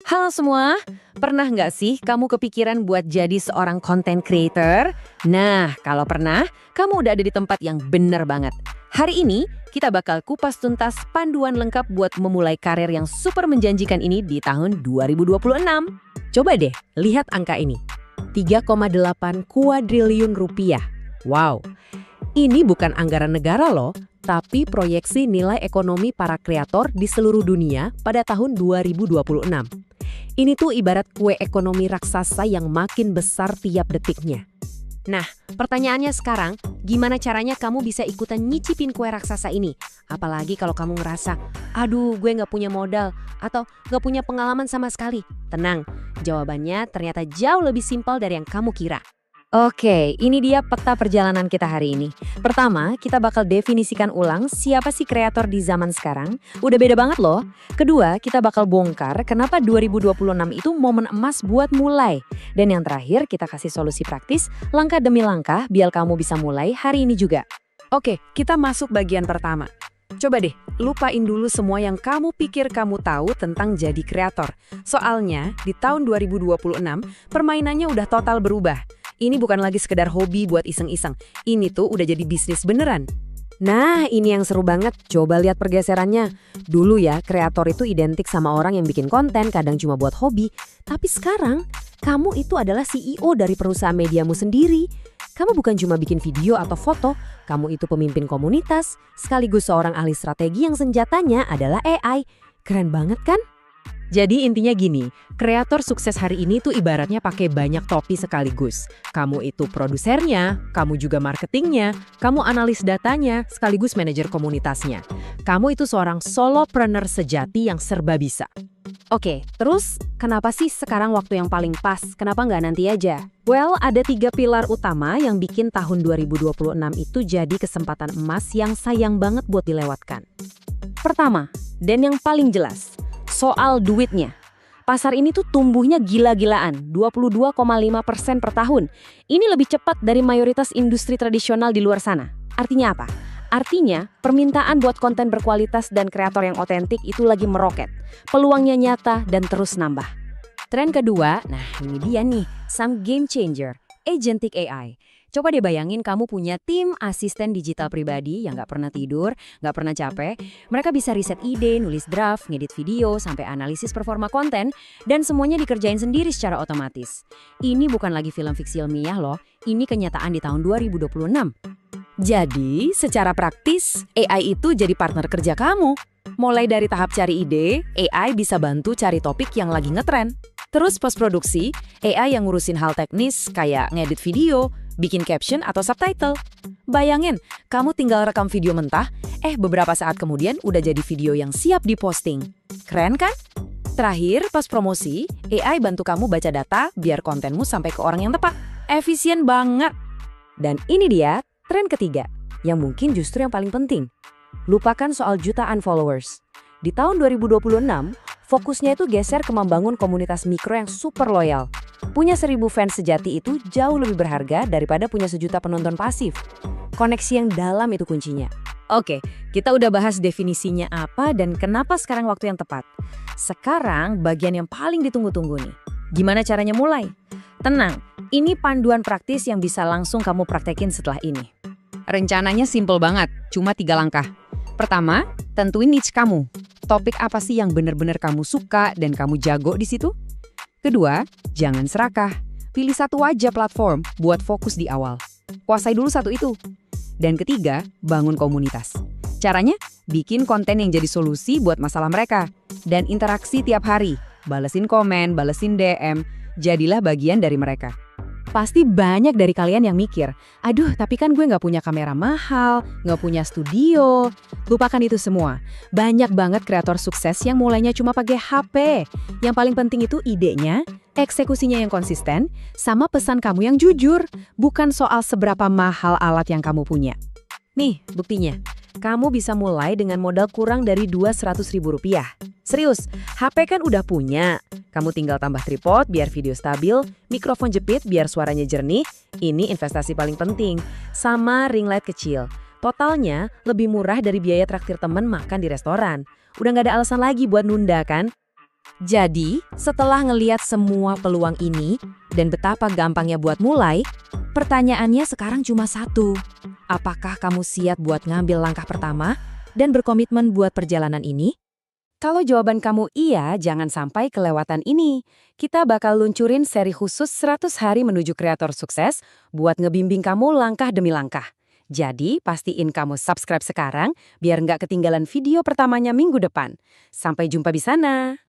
Halo semua, pernah nggak sih kamu kepikiran buat jadi seorang content creator? Nah, kalau pernah, kamu udah ada di tempat yang bener banget. Hari ini, kita bakal kupas tuntas panduan lengkap buat memulai karir yang super menjanjikan ini di tahun 2026. Coba deh, lihat angka ini. 3,8 kuadriliun rupiah. Wow, ini bukan anggaran negara loh, tapi proyeksi nilai ekonomi para kreator di seluruh dunia pada tahun 2026. Ini tuh ibarat kue ekonomi raksasa yang makin besar tiap detiknya. Nah, pertanyaannya sekarang, gimana caranya kamu bisa ikutan nyicipin kue raksasa ini? Apalagi kalau kamu ngerasa, aduh gue nggak punya modal, atau nggak punya pengalaman sama sekali. Tenang, jawabannya ternyata jauh lebih simpel dari yang kamu kira. Oke, ini dia peta perjalanan kita hari ini. Pertama, kita bakal definisikan ulang siapa sih kreator di zaman sekarang. Udah beda banget loh. Kedua, kita bakal bongkar kenapa 2026 itu momen emas buat mulai. Dan yang terakhir, kita kasih solusi praktis, langkah demi langkah, biar kamu bisa mulai hari ini juga. Oke, kita masuk bagian pertama. Coba deh, lupain dulu semua yang kamu pikir kamu tahu tentang jadi kreator. Soalnya, di tahun 2026, permainannya udah total berubah. Ini bukan lagi sekedar hobi buat iseng-iseng. Ini tuh udah jadi bisnis beneran. Nah, ini yang seru banget. Coba lihat pergeserannya. Dulu ya, kreator itu identik sama orang yang bikin konten, kadang cuma buat hobi. Tapi sekarang, kamu itu adalah CEO dari perusahaan mediamu sendiri. Kamu bukan cuma bikin video atau foto, kamu itu pemimpin komunitas, sekaligus seorang ahli strategi yang senjatanya adalah AI. Keren banget kan? Jadi intinya gini, kreator sukses hari ini tuh ibaratnya pakai banyak topi sekaligus. Kamu itu produsernya, kamu juga marketingnya, kamu analis datanya, sekaligus manajer komunitasnya. Kamu itu seorang solopreneur sejati yang serba bisa. Oke, terus kenapa sih sekarang waktu yang paling pas? Kenapa nggak nanti aja? Well, ada 3 pilar utama yang bikin tahun 2026 itu jadi kesempatan emas yang sayang banget buat dilewatkan. Pertama, dan yang paling jelas, soal duitnya. Pasar ini tuh tumbuhnya gila-gilaan, 22,5% per tahun. Ini lebih cepat dari mayoritas industri tradisional di luar sana. Artinya apa? Artinya, permintaan buat konten berkualitas dan kreator yang otentik itu lagi meroket. Peluangnya nyata dan terus nambah. Tren kedua, nah ini dia nih, some game changer, agentic AI. Coba deh bayangin kamu punya tim asisten digital pribadi yang nggak pernah tidur, nggak pernah capek. Mereka bisa riset ide, nulis draft, ngedit video, sampai analisis performa konten, dan semuanya dikerjain sendiri secara otomatis. Ini bukan lagi film fiksi ilmiah loh, ini kenyataan di tahun 2026. Jadi, secara praktis, AI itu jadi partner kerja kamu. Mulai dari tahap cari ide, AI bisa bantu cari topik yang lagi ngetren. Terus post-produksi, AI yang ngurusin hal teknis kayak ngedit video, bikin caption atau subtitle. Bayangin, kamu tinggal rekam video mentah, beberapa saat kemudian udah jadi video yang siap diposting. Keren kan? Terakhir, pas promosi, AI bantu kamu baca data biar kontenmu sampai ke orang yang tepat. Efisien banget. Dan ini dia, tren ketiga, yang mungkin justru yang paling penting. Lupakan soal jutaan followers. Di tahun 2026, fokusnya itu geser ke membangun komunitas mikro yang super loyal. Punya 1.000 fans sejati itu jauh lebih berharga daripada punya 1 juta penonton pasif. Koneksi yang dalam itu kuncinya. Oke, kita udah bahas definisinya apa dan kenapa sekarang waktu yang tepat. Sekarang bagian yang paling ditunggu-tunggu nih. Gimana caranya mulai? Tenang, ini panduan praktis yang bisa langsung kamu praktekin setelah ini. Rencananya simple banget, cuma 3 langkah. Pertama, tentuin niche kamu. Topik apa sih yang benar-benar kamu suka dan kamu jago di situ? Kedua, jangan serakah. Pilih satu aja platform buat fokus di awal. Kuasai dulu satu itu. Dan ketiga, bangun komunitas. Caranya, bikin konten yang jadi solusi buat masalah mereka. Dan interaksi tiap hari. Balesin komen, balesin DM. Jadilah bagian dari mereka. Pasti banyak dari kalian yang mikir, aduh tapi kan gue nggak punya kamera mahal, nggak punya studio. Lupakan itu semua. Banyak banget kreator sukses yang mulainya cuma pakai HP. Yang paling penting itu idenya, eksekusinya yang konsisten, sama pesan kamu yang jujur. Bukan soal seberapa mahal alat yang kamu punya. Nih buktinya, kamu bisa mulai dengan modal kurang dari Rp200.000. Serius, HP kan udah punya. Kamu tinggal tambah tripod biar video stabil, mikrofon jepit biar suaranya jernih. Ini investasi paling penting. Sama ring light kecil. Totalnya lebih murah dari biaya traktir temen makan di restoran. Udah nggak ada alasan lagi buat nunda kan? Jadi, setelah ngeliat semua peluang ini dan betapa gampangnya buat mulai, pertanyaannya sekarang cuma satu. Apakah kamu siap buat ngambil langkah pertama dan berkomitmen buat perjalanan ini? Kalau jawaban kamu iya, jangan sampai kelewatan ini. Kita bakal luncurin seri khusus 100 hari menuju kreator sukses buat ngebimbing kamu langkah demi langkah. Jadi, pastiin kamu subscribe sekarang biar nggak ketinggalan video pertamanya minggu depan. Sampai jumpa di sana.